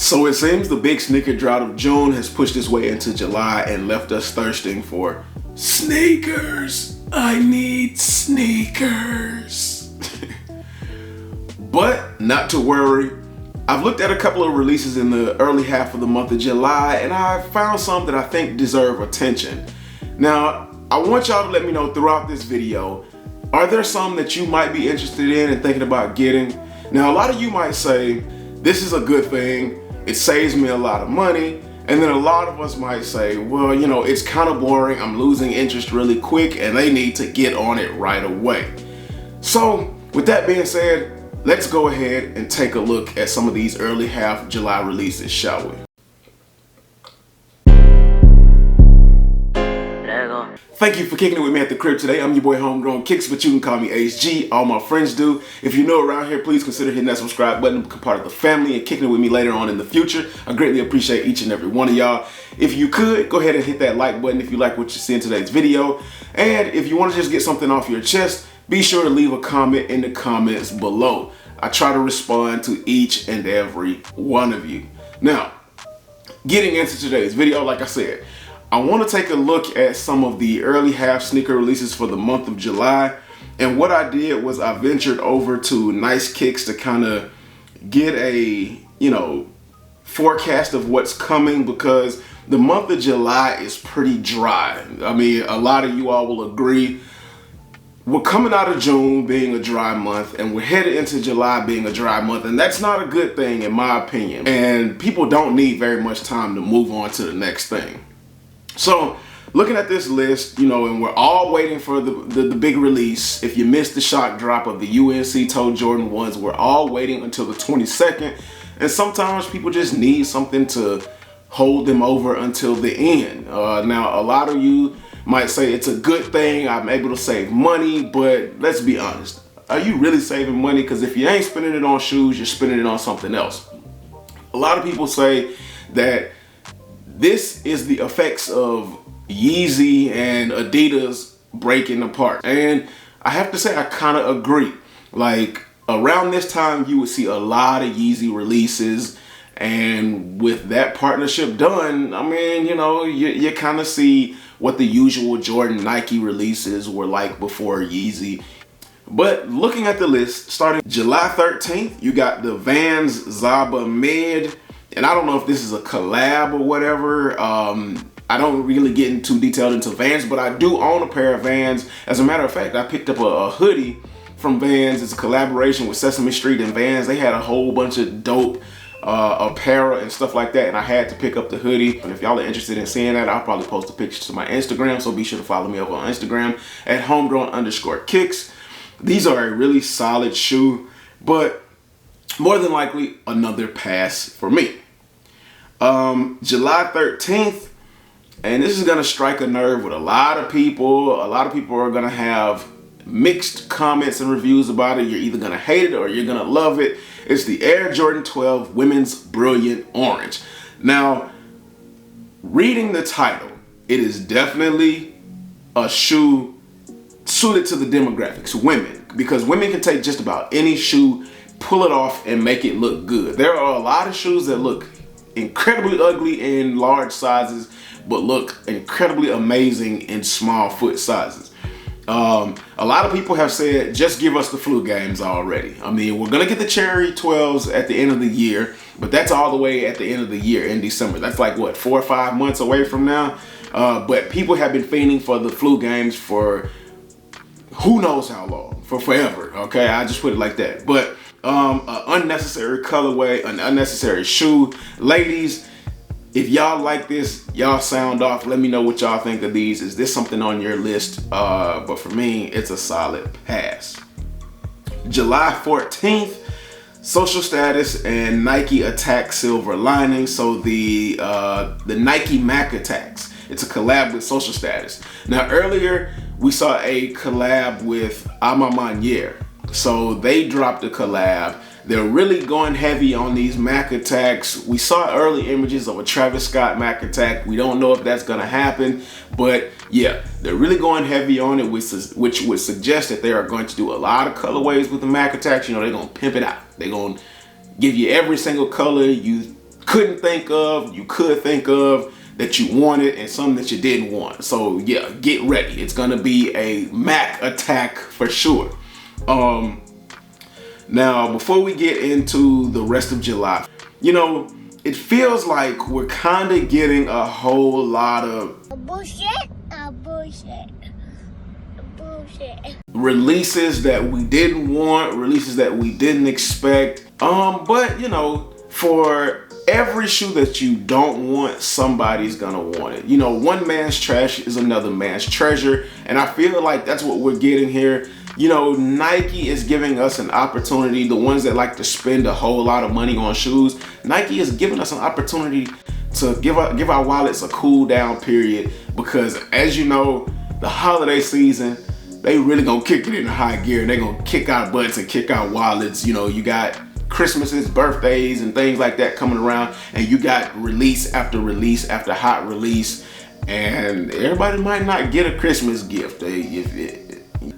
So it seems the big sneaker drought of June has pushed its way into July and left us thirsting for sneakers. I need sneakers. But not to worry. I've looked at a couple of releases in the early half of the month of July, and I found some that I think deserve attention. Now, I want y'all to let me know throughout this video, are there some that you might be interested in and thinking about getting? Now, a lot of you might say, this is a good thing, it saves me a lot of money, and then a lot of us might say, well, you know, it's kind of boring, I'm losing interest really quick, and they need to get on it right away. So, with that being said, let's go ahead and take a look at some of these early half July releases, shall we? Thank you for kicking it with me at the crib today. I'm your boy Homegrown Kicks, but you can call me HG. All my friends do. If you're new around here, please consider hitting that subscribe button to become part of the family and kicking it with me later on in the future. I greatly appreciate each and every one of y'all. If you could, go ahead and hit that like button if you like what you see in today's video. And if you want to just get something off your chest, be sure to leave a comment in the comments below. I try to respond to each and every one of you. Now, getting into today's video, like I said, I want to take a look at some of the early half sneaker releases for the month of July. And what I did was I ventured over to Nice Kicks to kind of get a, forecast of what's coming, because the month of July is pretty dry. I mean, a lot of you all will agree. We're coming out of June being a dry month, and we're headed into July being a dry month, and that's not a good thing in my opinion. And people don't need very much time to move on to the next thing. So looking at this list, and we're all waiting for the big release. If you missed the shock drop of the UNC Toe Jordan 1s, we're all waiting until the 22nd. And sometimes people just need something to hold them over until the end. Now, a lot of you might say it's a good thing, I'm able to save money, but let's be honest. Are you really saving money? Because if you ain't spending it on shoes, you're spending it on something else. A lot of people say that this is the effects of Yeezy and Adidas breaking apart. And I have to say, I kind of agree. Like, around this time, you would see a lot of Yeezy releases. And with that partnership done, I mean, you kind of see what the usual Jordan Nike releases were like before Yeezy. But looking at the list, starting July 13th, you got the Vans Zaba Mid. And I don't know if this is a collab or whatever. I don't really get too detailed into Vans, but I do own a pair of Vans. As a matter of fact, I picked up a hoodie from Vans. It's a collaboration with Sesame Street and Vans. They had a whole bunch of dope apparel and stuff like that, and I had to pick up the hoodie. And if y'all are interested in seeing that, I'll probably post a picture to my Instagram, so be sure to follow me over on Instagram at homegrown_kicks. These are a really solid shoe, but more than likely another pass for me. July 13th, and this is gonna strike a nerve with a lot of people. A lot of people are gonna have mixed comments and reviews about it. You're either gonna hate it or you're gonna love it. It's the Air Jordan 12 Women's Brilliant Orange. Now, reading the title, it is definitely a shoe suited to the demographics, women, because women can take just about any shoe, pull it off, and make it look good. There are a lot of shoes that look incredibly ugly in large sizes, but look incredibly amazing in small foot sizes. A lot of people have said, just give us the flu games already. I mean, we're gonna get the Cherry 12s at the end of the year, but that's all the way at the end of the year in December. That's like, what, 4 or 5 months away from now? But people have been fiending for the flu games for who knows how long, for forever, okay? I just put it like that. But an unnecessary colorway, an unnecessary shoe. Ladies, if y'all like this, y'all sound off. Let me know what y'all think of these. Is this something on your list? But for me, it's a solid pass. July 14th, Social Status and Nike Attack Silver Lining. So the Nike Mac Attacks. It's a collab with Social Status. Now earlier, we saw a collab with Ama Manier. So they dropped a collab. They're really going heavy on these Mac Attacks. We saw early images of a Travis Scott Mac Attack. We don't know if that's gonna happen, but yeah, they're really going heavy on it, which would suggest that they are going to do a lot of colorways with the Mac Attacks. They're gonna pimp it out. They're gonna give you every single color you couldn't think of, you could think of, that you wanted, and some that you didn't want. So yeah, get ready. It's gonna be a Mac attack for sure. Now, before we get into the rest of July, you know, it feels like we're kind of getting a whole lot of releases that we didn't want, releases that we didn't expect. But you know, for every shoe that you don't want, somebody's gonna want it. You know, one man's trash is another man's treasure, and I feel like that's what we're getting here. You know, Nike is giving us an opportunity, the ones that like to spend a whole lot of money on shoes, Nike is giving us an opportunity to give our wallets a cool down period, because as you know, the holiday season, they really gonna kick it into high gear, and they gonna kick our butts and kick our wallets. You know, you got Christmases, birthdays, and things like that coming around, and you got release after release after hot release, and everybody might not get a Christmas gift.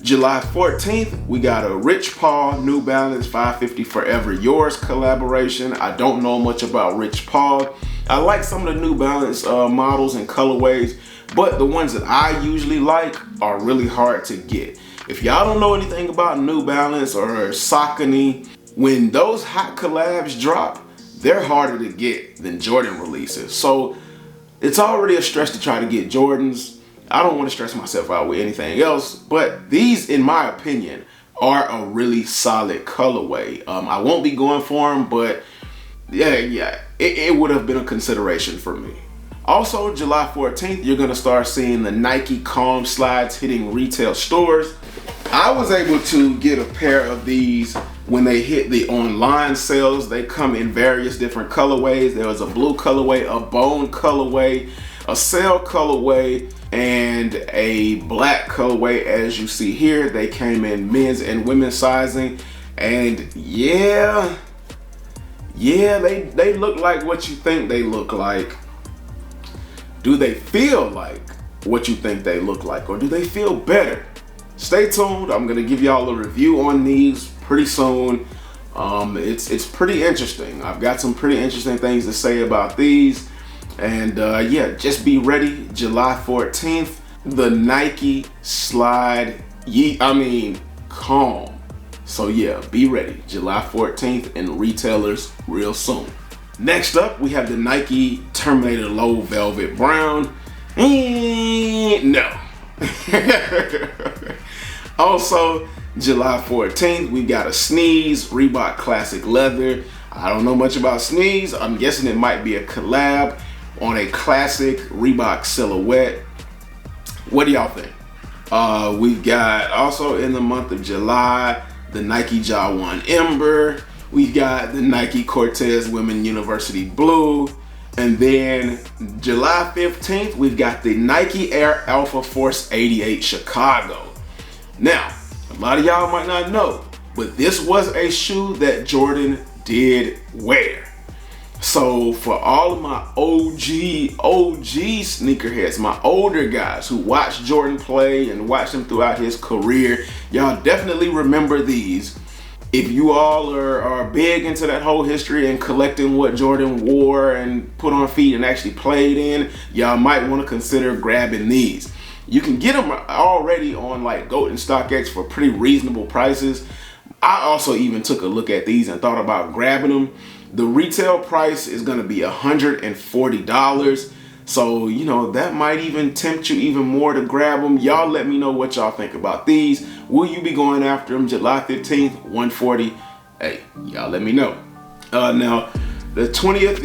July 14th, we got a Rich Paul New Balance 550 Forever Yours collaboration. I don't know much about Rich Paul. I like some of the New Balance models and colorways, but the ones that I usually like are really hard to get. If y'all don't know anything about New Balance or Saucony, when those hot collabs drop, they're harder to get than Jordan releases. So it's already a stress to try to get Jordans. I don't want to stress myself out with anything else, but these, in my opinion, are a really solid colorway. I won't be going for them, but yeah, it would have been a consideration for me. Also, July 14th, you're gonna start seeing the Nike Calm Slides hitting retail stores. I was able to get a pair of these when they hit the online sales. They come in various different colorways. There was a blue colorway, a bone colorway, a sail colorway, and a black colorway. As you see here, they came in men's and women's sizing, and yeah, they look like what you think they look like. Do they feel like what you think they look like, or do they feel better? Stay tuned. I'm gonna give y'all a review on these pretty soon. It's pretty interesting. I've got some pretty interesting things to say about these. And yeah, just be ready. July 14th, the Nike Slide Calm. So yeah, be ready. July 14th in retailers real soon. Next up, we have the Nike Terminator Low Velvet Brown. No. Also, July 14th, we got a Sneeze Reebok Classic Leather. I don't know much about Sneeze. I'm guessing it might be a collab on a classic Reebok silhouette. What do y'all think? We've got also in the month of July, the Nike Ja1 Ember. We've got the Nike Cortez Women University Blue. And then July 15th, we've got the Nike Air Alpha Force 88 Chicago. Now, a lot of y'all might not know, but this was a shoe that Jordan did wear. So for all of my OG sneakerheads, my older guys who watched Jordan play and watched him throughout his career, y'all definitely remember these. If you all are big into that whole history and collecting what Jordan wore and put on feet and actually played in, y'all might want to consider grabbing these. You can get them already on like GOAT and StockX for pretty reasonable prices. I also even took a look at these and thought about grabbing them. The retail price is going to be $140. So, you know, that might even tempt you even more to grab them. Y'all let me know what y'all think about these. Will you be going after them July 15th, $140? Hey, y'all let me know. Now, the 20th,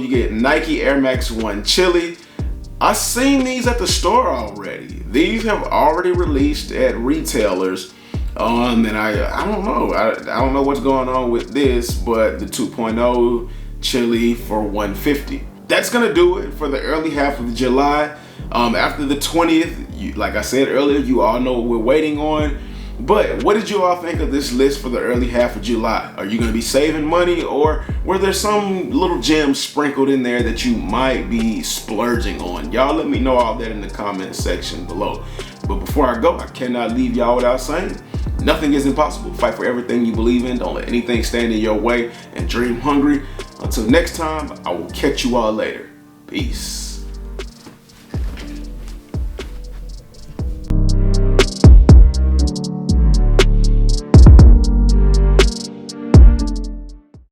you get Nike Air Max 1 Chili. I've seen these at the store already. These have already released at retailers. And I don't know. I don't know what's going on with this, but the 2.0 Chili for $150. That's gonna do it for the early half of July. After the 20th, like I said earlier, you all know what we're waiting on. But what did you all think of this list for the early half of July? Are you gonna be saving money, or were there some little gems sprinkled in there that you might be splurging on? Y'all let me know all that in the comment section below. But before I go, I cannot leave y'all without saying, nothing is impossible. Fight for everything you believe in. Don't let anything stand in your way, and dream hungry. Until next time, I will catch you all later. Peace.